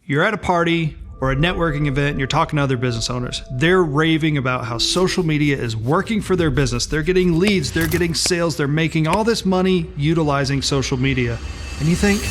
You're at a party or a networking event and you're talking to other business owners. They're raving about how social media is working for their business. They're getting leads, they're getting sales, they're making all this money utilizing social media. And you think,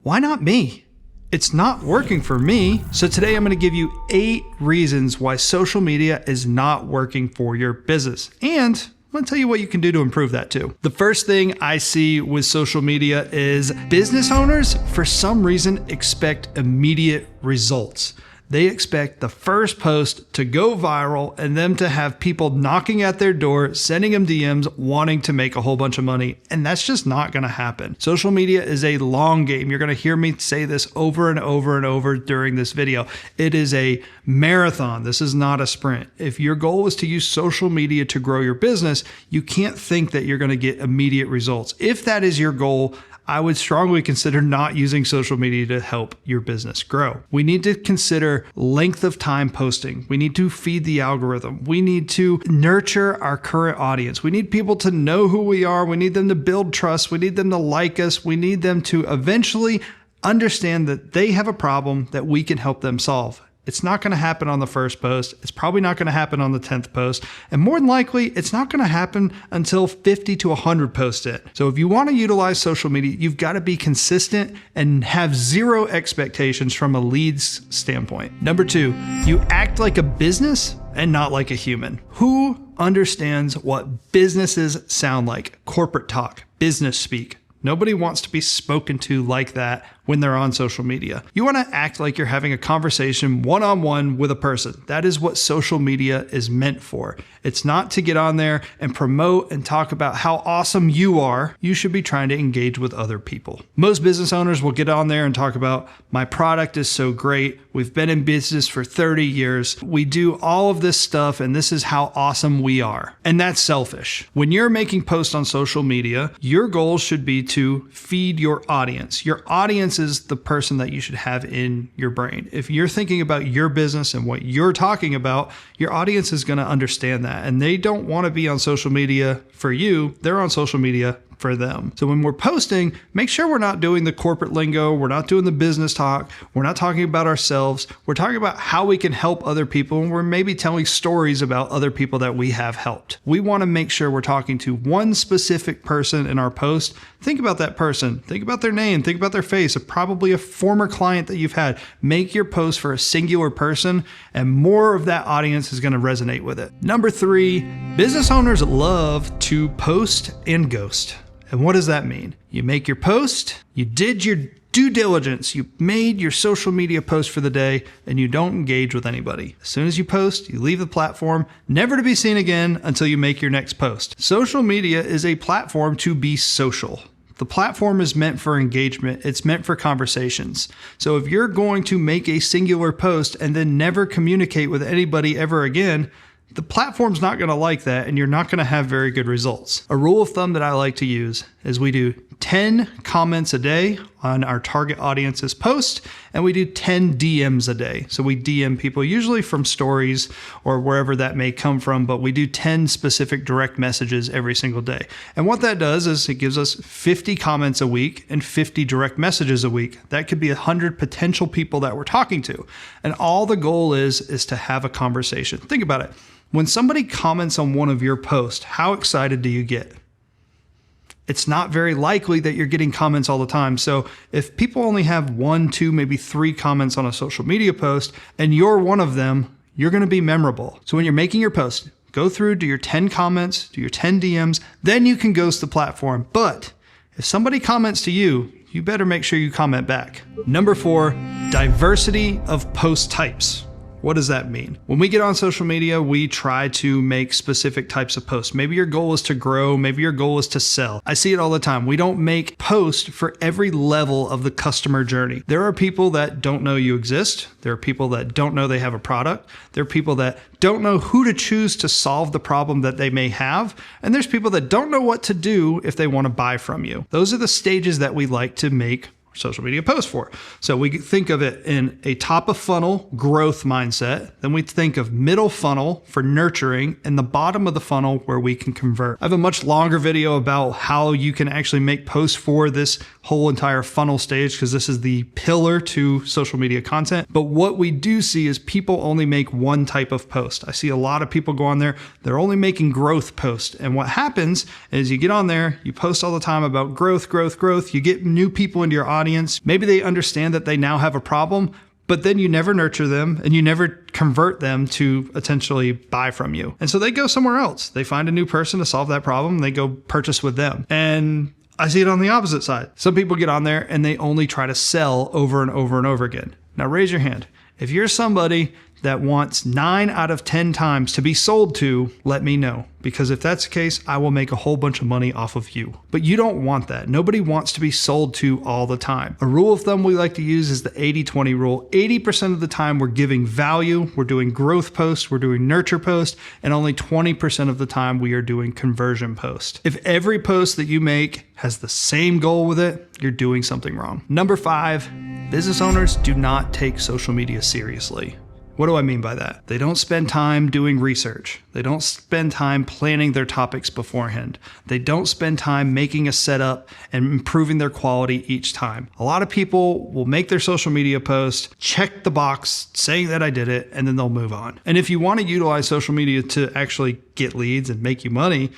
why not me? It's not working for me. So today I'm going to give you 8 reasons why social media is not working for your business. And I'm going to tell you what you can do to improve that too. The first thing I see with social media is business owners, for some reason, expect immediate results. They expect the first post to go viral and them to have people knocking at their door, sending them DMs, wanting to make a whole bunch of money. And that's just not going to happen. Social media is a long game. You're going to hear me say this over and over and over during this video. It is a marathon. This is not a sprint. If your goal is to use social media to grow your business, you can't think that you're going to get immediate results. If that is your goal, I would strongly consider not using social media to help your business grow. We need to consider length of time posting. We need to feed the algorithm. We need to nurture our current audience. We need people to know who we are. We need them to build trust. We need them to like us. We need them to eventually understand that they have a problem that we can help them solve. It's not going to happen on the first post. It's probably not going to happen on the 10th post. And more than likely, it's not going to happen until 50 to 100 posts in. So if you want to utilize social media, you've got to be consistent and have zero expectations from a leads standpoint. Number 2, you act like a business and not like a human. Who understands what businesses sound like? Corporate talk, business speak. Nobody wants to be spoken to like that when they're on social media. You want to act like you're having a conversation one-on-one with a person. That is what social media is meant for. It's not to get on there and promote and talk about how awesome you are. You should be trying to engage with other people. Most business owners will get on there and talk about, my product is so great. We've been in business for 30 years. We do all of this stuff and this is how awesome we are. And that's selfish. When you're making posts on social media, your goal should be to feed your audience. Your audience is the person that you should have in your brain. If you're thinking about your business and what you're talking about, your audience is going to understand that. And they don't want to be on social media for you. They're on social media for them. So when we're posting, make sure we're not doing the corporate lingo. We're not doing the business talk. We're not talking about ourselves. We're talking about how we can help other people. And we're maybe telling stories about other people that we have helped. We want to make sure we're talking to one specific person in our post. Think about that person. Think about their name. Think about their face. Probably a former client that you've had. Make your post for a singular person and more of that audience is going to resonate with it. Number 3, business owners love to post and ghost. And what does that mean? You make your post, you did your due diligence, you made your social media post for the day, and you don't engage with anybody. As soon as you post, you leave the platform, never to be seen again until you make your next post. Social media is a platform to be social. The platform is meant for engagement. It's meant for conversations. So if you're going to make a singular post and then never communicate with anybody ever again, the platform's not going to like that and you're not going to have very good results. A rule of thumb that I like to use is we do 10 comments a day on our target audience's post and we do 10 DMs a day. So we DM people usually from stories or wherever that may come from, but we do 10 specific direct messages every single day. And what that does is it gives us 50 comments a week and 50 direct messages a week. That could be 100 potential people that we're talking to. And all the goal is to have a conversation. Think about it. When somebody comments on one of your posts, how excited do you get? It's not very likely that you're getting comments all the time. So if people only have 1, 2, maybe 3 comments on a social media post, and you're one of them, you're going to be memorable. So when you're making your post, go through, do your 10 comments, do your 10 DMs, then you can ghost the platform. But if somebody comments to you, you better make sure you comment back. Number 4, diversity of post types. What does that mean? When we get on social media, we try to make specific types of posts. Maybe your goal is to grow. Maybe your goal is to sell. I see it all the time. We don't make posts for every level of the customer journey. There are people that don't know you exist. There are people that don't know they have a product. There are people that don't know who to choose to solve the problem that they may have. And there's people that don't know what to do if they want to buy from you. Those are the stages that we like to make social media posts for. So we think of it in a top of funnel growth mindset. Then we think of middle funnel for nurturing and the bottom of the funnel where we can convert. I have a much longer video about how you can actually make posts for this whole entire funnel stage, because this is the pillar to social media content. But what we do see is people only make one type of post. I see a lot of people go on there, they're only making growth posts. And what happens is you get on there, you post all the time about growth, growth, growth. You get new people into your audience. Maybe they understand that they now have a problem, but then you never nurture them and you never convert them to potentially buy from you. And so they go somewhere else. They find a new person to solve that problem. And they go purchase with them. And I see it on the opposite side. Some people get on there and they only try to sell over and over and over again. Now raise your hand. If you're somebody that wants 9 out of 10 times to be sold to, let me know. Because if that's the case, I will make a whole bunch of money off of you. But you don't want that. Nobody wants to be sold to all the time. A rule of thumb we like to use is the 80-20 rule. 80% of the time we're giving value, we're doing growth posts, we're doing nurture posts, and only 20% of the time we are doing conversion posts. If every post that you make has the same goal with it, you're doing something wrong. Number 5, business owners do not take social media seriously. What do I mean by that? They don't spend time doing research. They don't spend time planning their topics beforehand. They don't spend time making a setup and improving their quality each time. A lot of people will make their social media post, check the box saying that I did it, and then they'll move on. And if you want to utilize social media to actually get leads and make you money,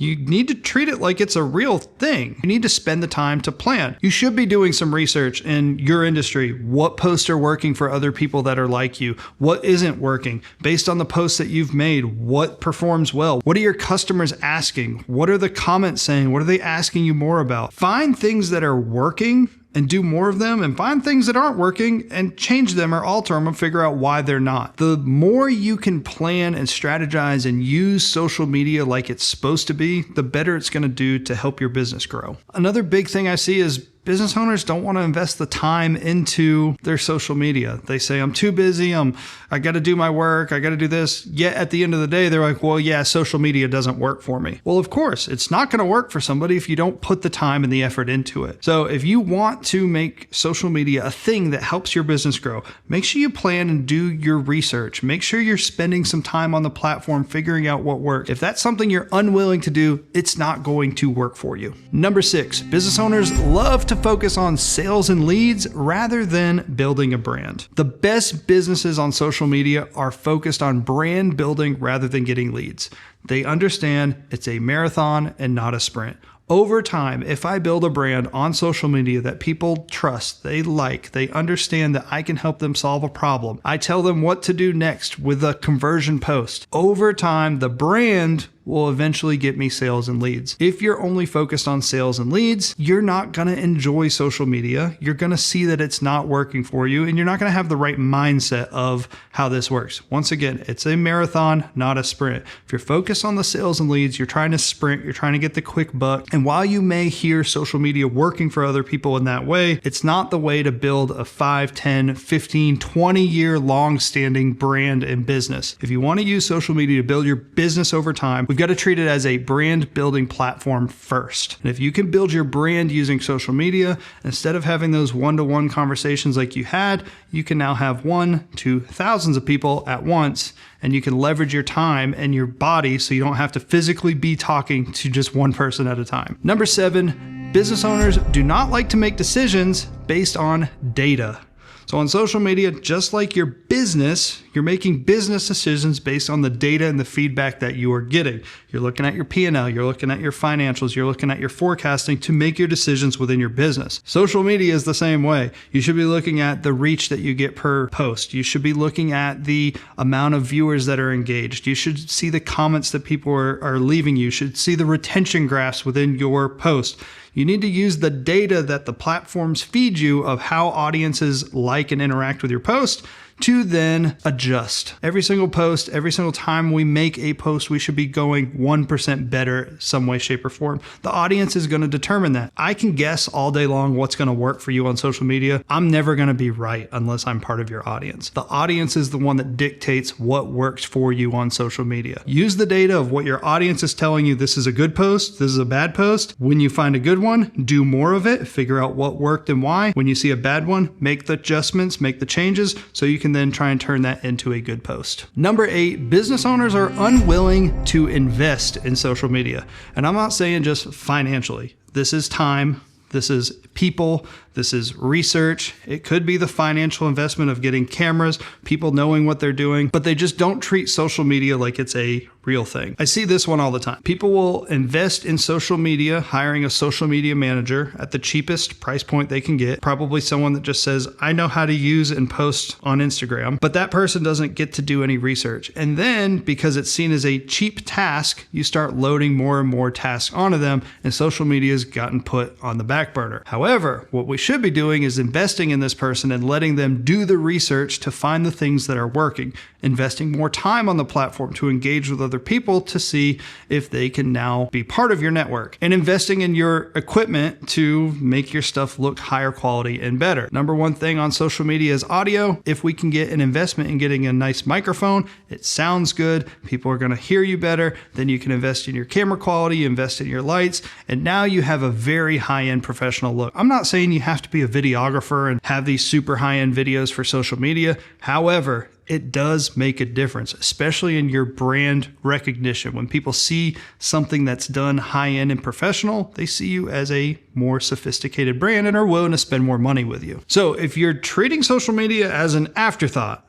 you need to treat it like it's a real thing. You need to spend the time to plan. You should be doing some research in your industry. What posts are working for other people that are like you? What isn't working? Based on the posts that you've made, what performs well? What are your customers asking? What are the comments saying? What are they asking you more about? Find things that are working and do more of them, and find things that aren't working and change them or alter them and figure out why they're not. The more you can plan and strategize and use social media like it's supposed to be, the better it's going to do to help your business grow. Another big thing I see is business owners don't want to invest the time into their social media. They say, I'm too busy. I got to do my work. I got to do this. Yet at the end of the day, they're like, well, yeah, social media doesn't work for me. Well, of course, it's not going to work for somebody if you don't put the time and the effort into it. So if you want to make social media a thing that helps your business grow, make sure you plan and do your research. Make sure you're spending some time on the platform figuring out what works. If that's something you're unwilling to do, it's not going to work for you. Number 6, business owners love to focus on sales and leads rather than building a brand. The best businesses on social media are focused on brand building rather than getting leads. They understand it's a marathon and not a sprint. Over time, if I build a brand on social media that people trust, they like, they understand that I can help them solve a problem, I tell them what to do next with a conversion post. Over time, the brand will eventually get me sales and leads. If you're only focused on sales and leads, you're not going to enjoy social media. You're going to see that it's not working for you, and you're not going to have the right mindset of how this works. Once again, it's a marathon, not a sprint. If you're focused on the sales and leads, you're trying to sprint, you're trying to get the quick buck. And while you may hear social media working for other people in that way, it's not the way to build a 5, 10, 15, 20 year long-standing brand and business. If you want to use social media to build your business over time, we've got to treat it as a brand building platform first. And if you can build your brand using social media, instead of having those one-to-one conversations like you had, you can now have 1 to thousands of people at once, and you can leverage your time and your body so you don't have to physically be talking to just one person at a time. Number 7, business owners do not like to make decisions based on data. So on social media, just like your business, you're making business decisions based on the data and the feedback that you are getting. You're looking at your P&L, you're looking at your financials, you're looking at your forecasting to make your decisions within your business. Social media is the same way. You should be looking at the reach that you get per post. You should be looking at the amount of viewers that are engaged. You should see the comments that people are leaving you. You should see the retention graphs within your post. You need to use the data that the platforms feed you of how audiences like and interact with your post to then adjust. Every single post, every single time we make a post, we should be going 1% better some way, shape, or form. The audience is going to determine that. I can guess all day long what's going to work for you on social media. I'm never going to be right unless I'm part of your audience. The audience is the one that dictates what works for you on social media. Use the data of what your audience is telling you. This is a good post. This is a bad post. When you find a good one, do more of it. Figure out what worked and why. When you see a bad one, make the adjustments, make the changes, so you can then try and turn that into a good post. Number 8, business owners are unwilling to invest in social media. And I'm not saying just financially. This is time. This is people. This is research. It could be the financial investment of getting cameras, people knowing what they're doing, but they just don't treat social media like it's a real thing. I see this one all the time. People will invest in social media, hiring a social media manager at the cheapest price point they can get, probably someone that just says, I know how to use and post on Instagram, but that person doesn't get to do any research. And then because it's seen as a cheap task, you start loading more and more tasks onto them, and social media has gotten put on the back burner. However, what we should be doing is investing in this person and letting them do the research to find the things that are working, investing more time on the platform to engage with other people to see if they can now be part of your network, and investing in your equipment to make your stuff look higher quality and better. Number one thing on social media is audio. If we can get an investment in getting a nice microphone, it sounds good, people are going to hear you better, then you can invest in your camera quality, invest in your lights, and now you have a very high-end professional look. I'm not saying you have to be a videographer and have these super high-end videos for social media. However, it does make a difference, especially in your brand recognition. When people see something that's done high-end and professional, they see you as a more sophisticated brand and are willing to spend more money with you. So if you're treating social media as an afterthought,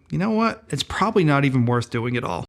you know what? It's probably not even worth doing it all.